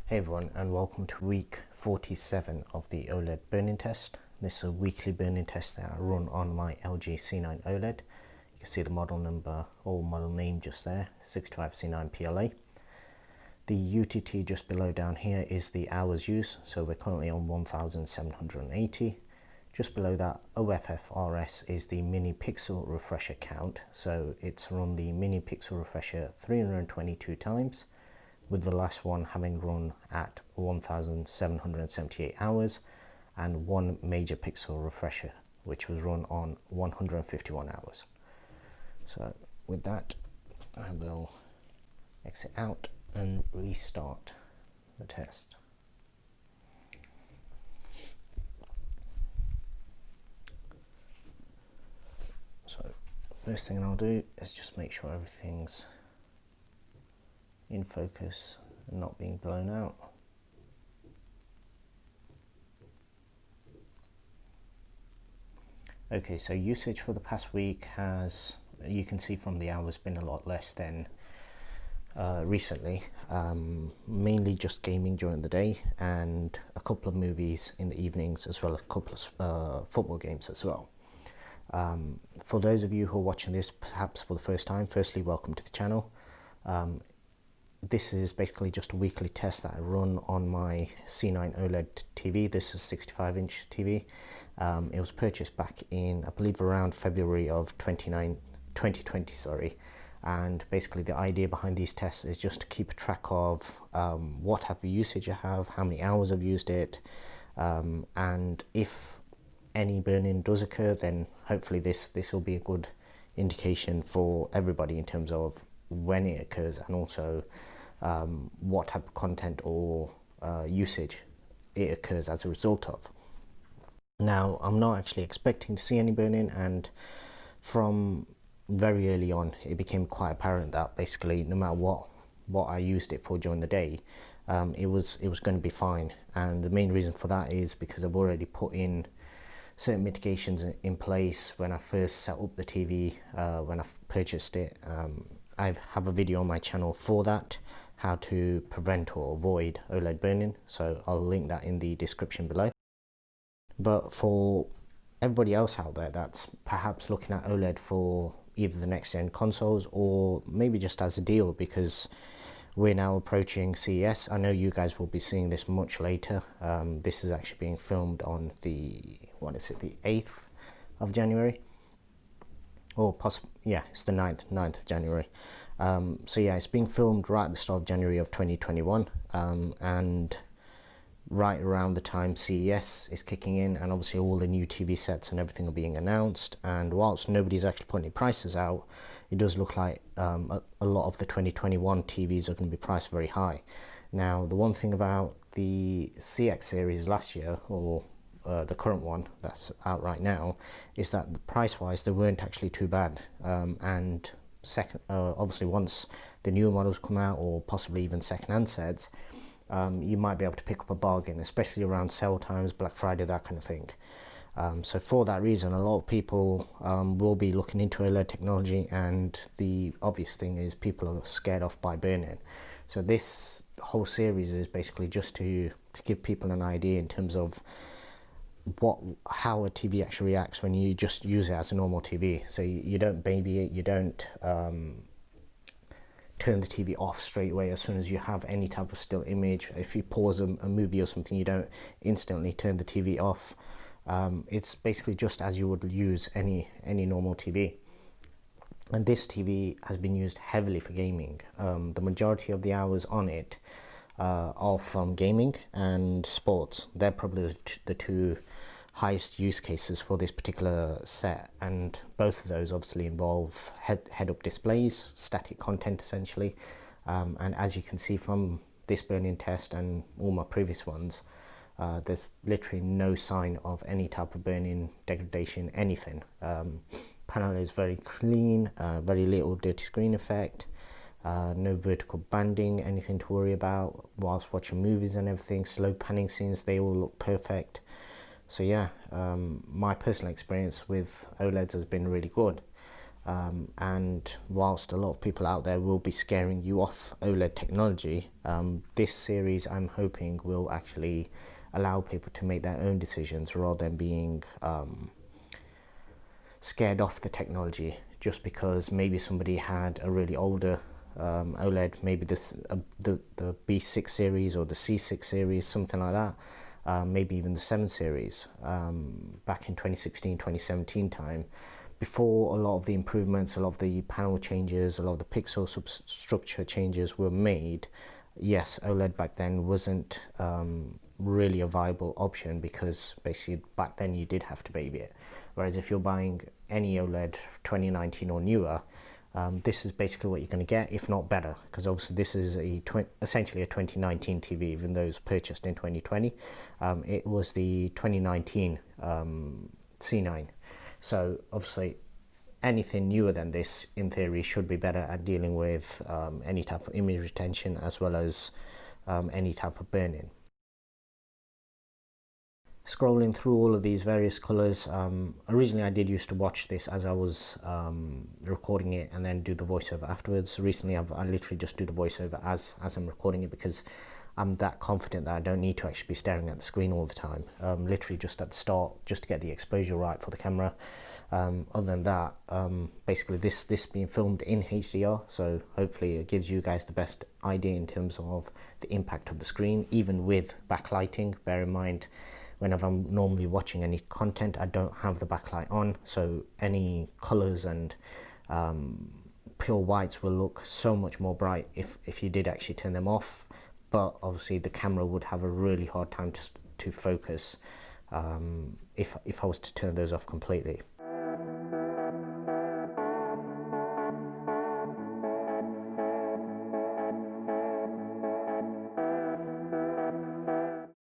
Hey everyone, and welcome to week 47 of the OLED burn-in test. This is a weekly burn-in test that I run on my LG C9 OLED. You can see the model number or model name just there, 65C9 PLA. The UTT just below down here is the hours used, so we're currently on 1780. Just below that, OFFRS is the mini pixel refresher count, so it's run the mini pixel refresher 322 times, with the last one having run at 1778 hours, and one major pixel refresher which was run on 151 hours. So with that, I will exit out and restart the test. So first thing I'll do is just make sure everything's in focus and not being blown out. Okay, so usage for the past week has, you can see from the hours, been a lot less than recently. Mainly just gaming during the day and a couple of movies in the evenings, as well as a couple of football games as well. For those of you who are watching this perhaps for the first time, firstly, welcome to the channel. This is basically just a weekly test that I run on my C9 OLED TV. This is a 65-inch TV. It was purchased back in, I believe, around February of 2020, sorry. And basically the idea behind these tests is just to keep track of what type of usage I have, how many hours I've used it, and if any burn-in does occur, then hopefully this will be a good indication for everybody in terms of when it occurs, and also what type of content or usage it occurs as a result of. Now, I'm not actually expecting to see any burn-in, and from very early on it became quite apparent that basically no matter what I used it for during the day, it was going to be fine. And the main reason for that is because I've already put in certain mitigations in place when I first set up the TV, when I purchased it. I have a video on my channel for that, how to prevent or avoid OLED burn-in, so I'll link that in the description below. But for everybody else out there that's perhaps looking at OLED for either the next gen consoles or maybe just as a deal, because we're now approaching CES. I know you guys will be seeing this much later. This is actually being filmed on the, what is it, the 8th of January? Or possibly, yeah, it's the 9th of January. So yeah, it's being filmed right at the start of January of 2021, and right around the time CES is kicking in, and obviously all the new TV sets and everything are being announced. And whilst nobody's actually putting any prices out, it does look like a lot of the 2021 TVs are going to be priced very high. Now, the one thing about the CX series last year, or the current one that's out right now, is that the price wise they weren't actually too bad, and second, obviously once the newer models come out, or possibly even second-hand sets, you might be able to pick up a bargain, especially around sale times, Black Friday, that kind of thing. So for that reason, a lot of people will be looking into OLED technology, and the obvious thing is people are scared off by burn-in. So this whole series is basically just to give people an idea in terms of how a TV actually reacts when you just use it as a normal TV. So you don't baby it, you don't turn the TV off straight away as soon as you have any type of still image. If you pause a movie or something, you don't instantly turn the TV off. It's basically just as you would use any normal TV. And this TV has been used heavily for gaming. The majority of the hours on it are from gaming and sports. They're probably the two highest use cases for this particular set, and both of those obviously involve head-up displays, static content essentially, and as you can see from this burn-in test and all my previous ones, there's literally no sign of any type of burn-in, degradation, anything. Panel is very clean, very little dirty screen effect, no vertical banding, anything to worry about whilst watching movies and everything. Slow panning scenes, they all look perfect. So yeah, my personal experience with OLEDs has been really good. And whilst a lot of people out there will be scaring you off OLED technology, this series I'm hoping will actually allow people to make their own decisions rather than being scared off the technology just because maybe somebody had a really older OLED, maybe the B6 series or the C6 series, something like that, maybe even the 7 series back in 2016, 2017 time, before a lot of the improvements, a lot of the panel changes, a lot of the pixel substructure changes were made. Yes, OLED back then wasn't really a viable option because basically back then you did have to baby it. Whereas if you're buying any OLED 2019 or newer, this is basically what you're going to get, if not better, because obviously this is essentially a 2019 TV, even though it was purchased in 2020. It was the 2019 C9. So obviously anything newer than this in theory should be better at dealing with any type of image retention as well as any type of burn-in. Scrolling through all of these various colors, originally I did used to watch this as I was recording it and then do the voiceover afterwards. Recently I literally just do the voiceover as I'm recording it because I'm that confident that I don't need to actually be staring at the screen all the time. Literally just at the start, just to get the exposure right for the camera. Other than that, basically this being filmed in HDR, so hopefully it gives you guys the best idea in terms of the impact of the screen, even with backlighting. Bear in mind, whenever I'm normally watching any content, I don't have the backlight on, so any colors and pure whites will look so much more bright if you did actually turn them off. But obviously the camera would have a really hard time to focus if I was to turn those off completely.